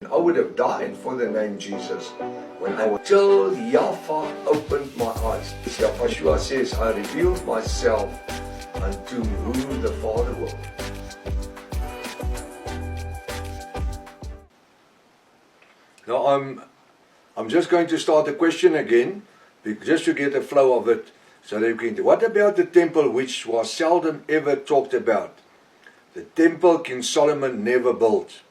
I would have died for the name Jesus when until Yahweh opened my eyes. Yahshua says, I revealed myself unto who the Father will. Now I'm just going to start the question again, just to get a flow of it. So that you can. What about the temple which was seldom ever talked about? The temple King Solomon never built.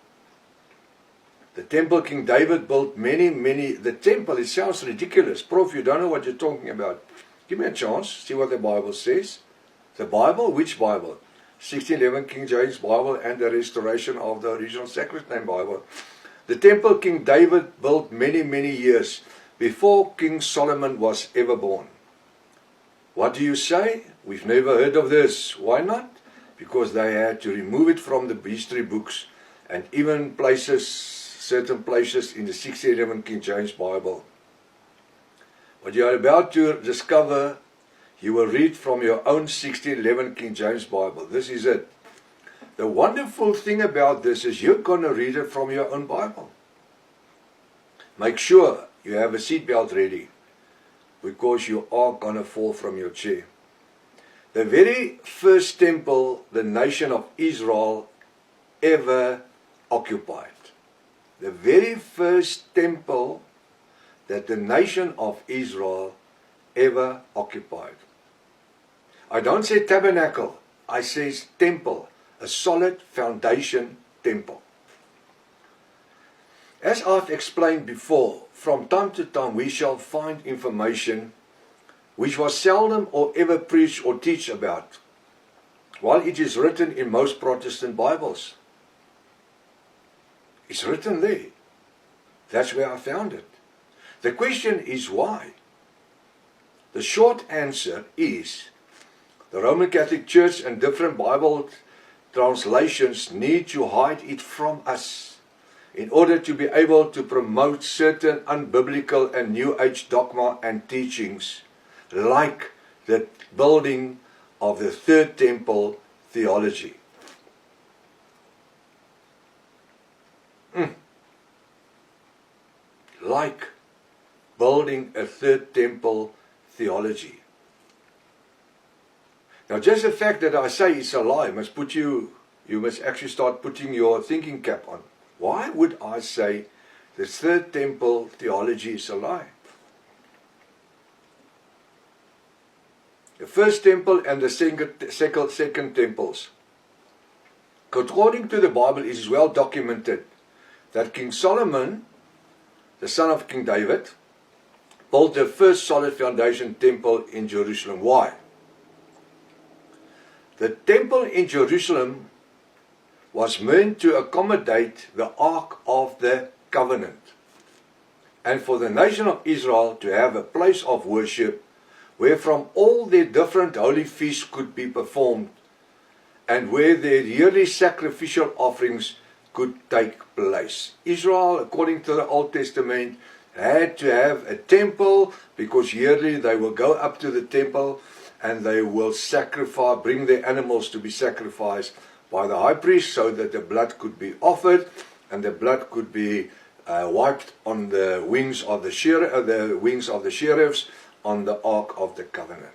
The temple King David built many. The temple, it sounds ridiculous. Prof, you don't know what you're talking about. Give me a chance, see what the Bible says. The Bible? Which Bible? 1611 King James Bible and the restoration of the original Sacred Name Bible. The temple King David built many years before King Solomon was ever born. What do you say? We've never heard of this. Why not? Because they had to remove it from the history books and even certain places in the 1611 King James Bible. What you are about to discover, you will read from your own 1611 King James Bible. This is it. The wonderful thing about this is you're going to read it from your own Bible. Make sure you have a seatbelt ready, because you are going to fall from your chair. The very first temple the nation of Israel ever occupied. The very first temple that the nation of Israel ever occupied. I don't say tabernacle, I say temple, a solid foundation temple. As I've explained before, from time to time we shall find information which was seldom or ever preached or teach about, while it is written in most Protestant Bibles. It's written there. That's where I found it. The question is why? The short answer is the Roman Catholic Church and different Bible translations need to hide it from us in order to be able to promote certain unbiblical and New Age dogma and teachings, like the building of the Third Temple theology. Like building a Third Temple theology. Now, just the fact that I say it's a lie must put you must actually start putting your thinking cap on. Why would I say the Third Temple theology is a lie? The first temple and the second temples. According to the Bible, it is well documented that King Solomon, the son of King David, built the first solid foundation temple in Jerusalem. Why? The temple in Jerusalem was meant to accommodate the Ark of the Covenant, and for the nation of Israel to have a place of worship where from all their different holy feasts could be performed, and where their yearly sacrificial offerings could take place. Israel, according to the Old Testament, had to have a temple, because yearly they will go up to the temple and they will sacrifice, bring their animals to be sacrificed by the high priest, so that the blood could be offered and the blood could be wiped on the wings of the sheriffs on the Ark of the Covenant.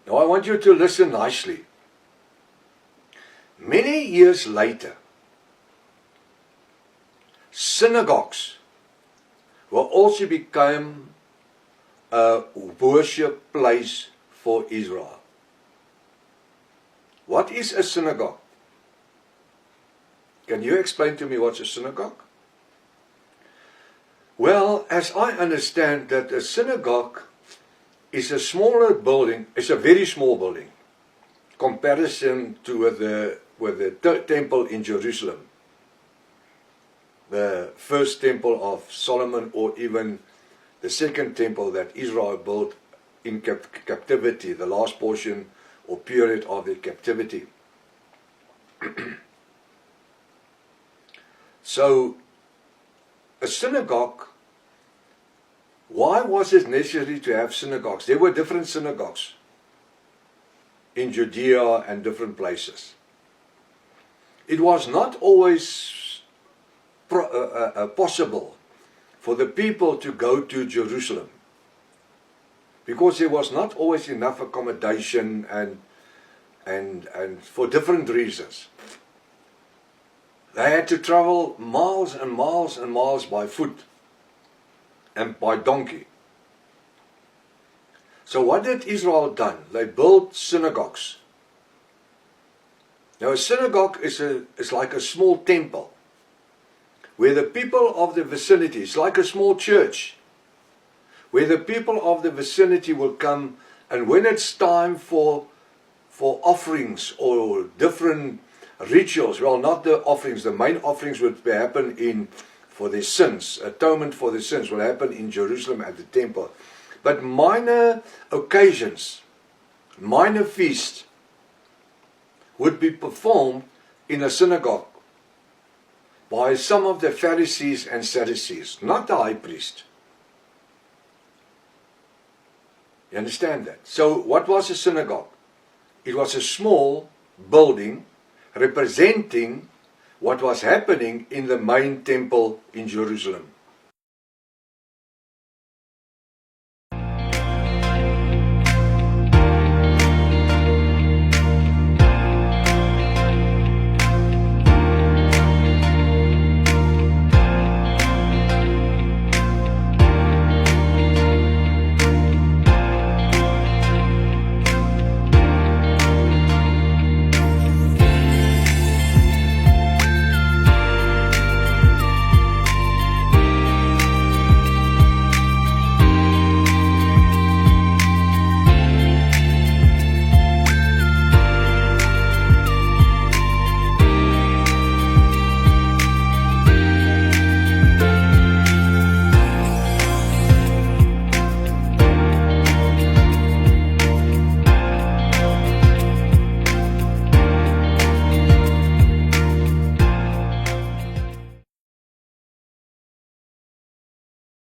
Now I want you to listen nicely. Many years later, synagogues will also become a worship place for Israel. What is a synagogue? Can you explain to me what's a synagogue? Well, as I understand that a synagogue is a smaller building, it's a very small building, comparison to with the temple in Jerusalem, the first temple of Solomon, or even the second temple that Israel built in captivity, the last portion or period of their captivity. So, a synagogue, why was it necessary to have synagogues? There were different synagogues in Judea and different places. it was not always possible for the people to go to Jerusalem, because there was not always enough accommodation and for different reasons. They had to travel miles and miles and miles by foot and by donkey. So what did Israel done? They built synagogues. Now a synagogue is like a small temple where the people of the vicinity, it's like a small church, where the people of the vicinity will come, and when it's time for offerings or different rituals, well, not the offerings, the main offerings would happen for their sins, atonement for their sins will happen in Jerusalem at the temple. But minor occasions, minor feasts would be performed in a synagogue by some of the Pharisees and Sadducees, not the high priest. You understand that? So what was a synagogue? It was a small building representing what was happening in the main temple in Jerusalem.